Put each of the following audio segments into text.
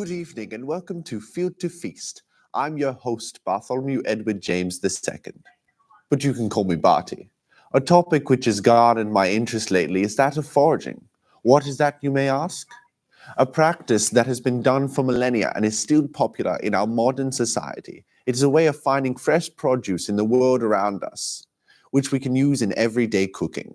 Good evening and welcome to Field to Feast. I'm your host, Bartholomew Edward James II, but you can call me Barty. A topic which has garnered my interest lately is that of foraging. What is that, you may ask? A practice that has been done for millennia and is still popular in our modern society. It is a way of finding fresh produce in the world around us, which we can use in everyday cooking.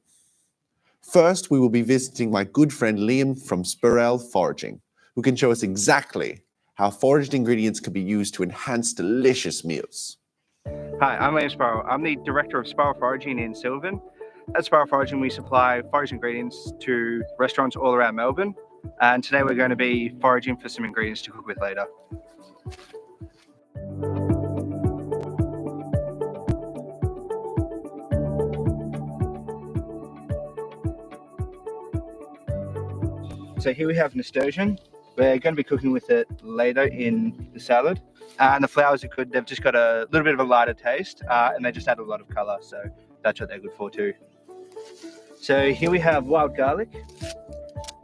First, we will be visiting my good friend Liam from Spirel Foraging, who can show us exactly how foraged ingredients can be used to enhance delicious meals. Hi, I'm Liam Sparrow. I'm the Director of Sparrow Foraging in Sylvan. At Sparrow Foraging, we supply forage ingredients to restaurants all around Melbourne. And today we're going to be foraging for some ingredients to cook with later. So here we have nasturtium. We're going to be cooking with it later in the salad. And the flowers are good. They've just got a little bit of a lighter taste and they just add a lot of colour. So that's what they're good for too. So here we have wild garlic.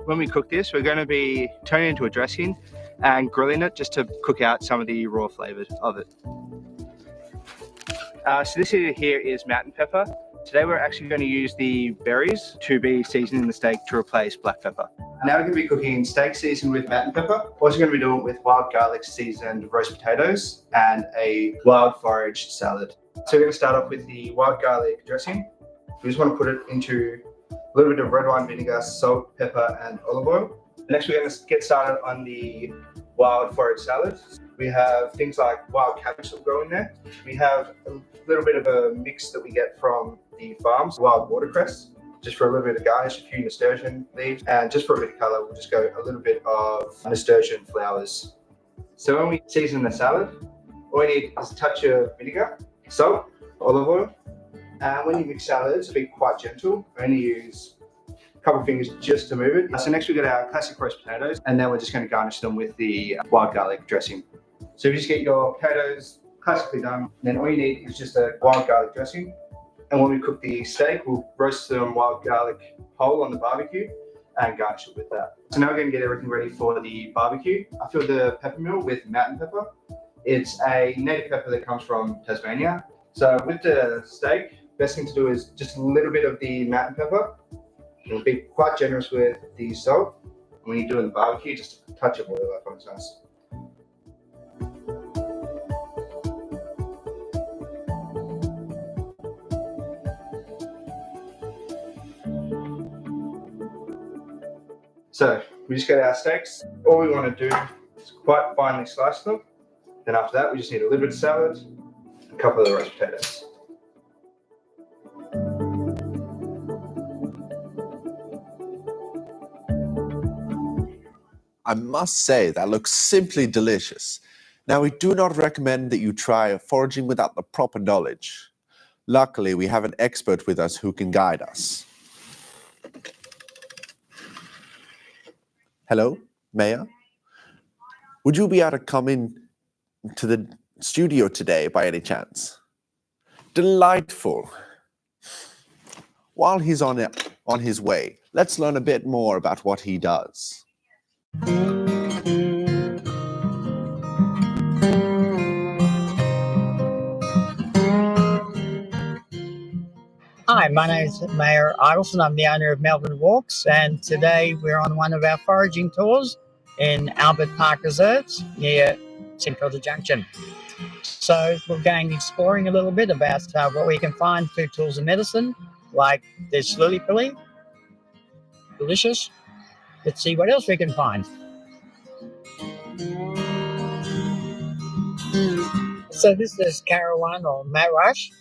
When we cook this, we're going to be turning it into a dressing and grilling it just to cook out some of the raw flavours of it. So this here is mountain pepper. Today we're actually going to use the berries to be seasoning the steak to replace black pepper. Now we're going to be cooking steak seasoned with mountain pepper. Also going to be doing it with wild garlic seasoned roast potatoes and a wild forage salad. So we're going to start off with the wild garlic dressing. We just want to put it into a little bit of red wine vinegar, salt, pepper and olive oil. Next we're going to get started on the wild forage salad. We have things like wild cabbage that grow in there. We have a little bit of a mix that we get from the farms, wild watercress, just for a little bit of garnish, a few nasturtium leaves, and just for a bit of colour, we'll just go a little bit of nasturtium flowers. So when we season the salad, all you need is a touch of vinegar, salt, olive oil, and when you mix salads, be quite gentle. Only use a couple of fingers just to move it. So next we got our classic roast potatoes, and then we're just going to garnish them with the wild garlic dressing. So you just get your potatoes classically done, then all you need is just a wild garlic dressing. And when we cook the steak, we'll roast some wild garlic whole on the barbecue and garnish it with that. So now we're going to get everything ready for the barbecue. I filled the pepper mill with mountain pepper. It's a native pepper that comes from Tasmania. So with the steak, best thing to do is just a little bit of the mountain pepper. You'll be quite generous with the salt. And when you're doing the barbecue, just a touch of oil, I find it's nice. So we just get our steaks. All we want to do is quite finely slice them. Then after that, we just need a little bit of salad, a couple of the roast potatoes. I must say that looks simply delicious. Now, we do not recommend that you try foraging without the proper knowledge. Luckily, we have an expert with us who can guide us. Hello, Maya? Would you be able to come in to the studio today by any chance? Delightful. While he's on his way, let's learn a bit more about what he does. Hi, my name is Mayor Idelson. I'm the owner of Melbourne Walks, and today we're on one of our foraging tours in Albert Park Reserves near St Kilda Junction. So we're going exploring a little bit about what we can find, food, tools and medicine, like this lily pilly, delicious. Let's see what else we can find. So this is Carawan or Marash.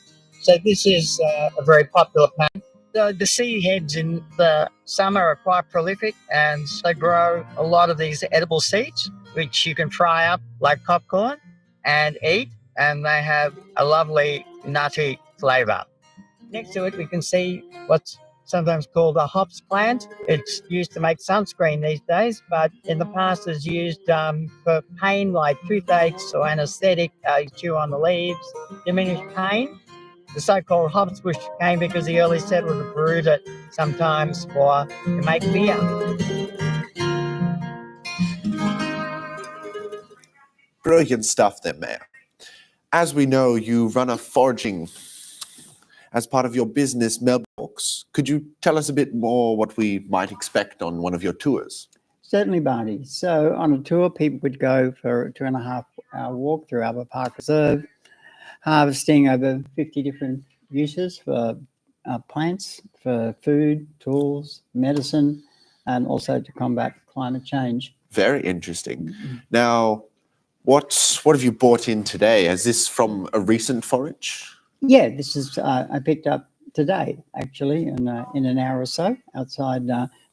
So this is a very popular plant. The sea heads in the summer are quite prolific, and they grow a lot of these edible seeds, which you can fry up like popcorn and eat, and they have a lovely nutty flavour. Next to it, we can see what's sometimes called a hops plant. It's used to make sunscreen these days, but in the past it's used for pain like toothaches or anaesthetic. You chew on the leaves, diminish pain. The so-called hops bush came because the early settlers brewed it sometimes to make beer. Brilliant stuff there, Mayor. As we know, you run a foraging as part of your business, Melbourne Walks. Could you tell us a bit more what we might expect on one of your tours? Certainly, Barney. So on a tour, people would go for a 2.5-hour walk through Albert Park Reserve, harvesting over 50 different uses for plants, for food, tools, medicine, and also to combat climate change. Very interesting. Now, what have you brought in today? Is this from a recent forage? Yeah, this is I picked up today, actually, in an hour or so outside,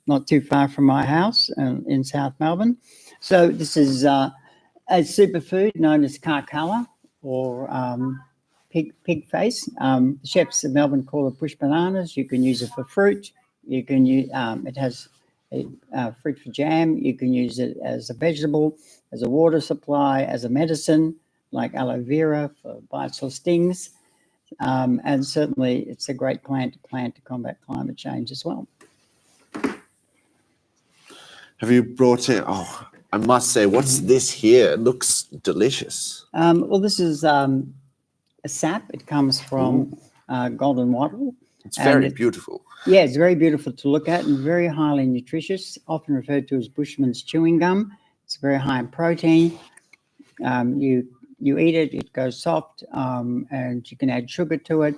not too far from my house in South Melbourne. So this is a superfood known as carcala, or pig face. The chefs in Melbourne call it bush bananas. You can use it for fruit. You can use it has fruit for jam. You can use it as a vegetable, as a water supply, as a medicine, like aloe vera for bites or stings. And certainly it's a great plant to combat climate change as well. Have you brought in, I must say, what's this here? It looks delicious. Well, this is a sap. It comes from golden wattle. It's very beautiful. Yeah, it's very beautiful to look at and very highly nutritious, often referred to as Bushman's chewing gum. It's very high in protein. You eat it, it goes soft, and you can add sugar to it.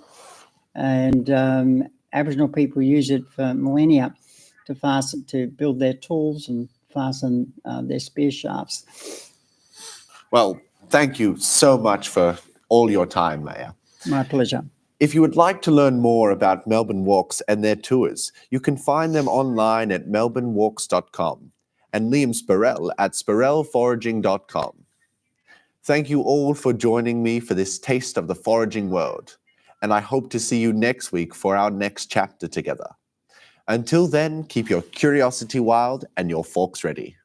And Aboriginal people use it for millennia to build their tools and fasten their spear shafts. Well, thank you so much for all your time, Maya. My pleasure. If you would like to learn more about Melbourne Walks and their tours, you can find them online at melbournewalks.com and Liam Spurrell at spurrellforaging.com. Thank you all for joining me for this taste of the foraging world, and I hope to see you next week for our next chapter together. Until then, keep your curiosity wild and your forks ready.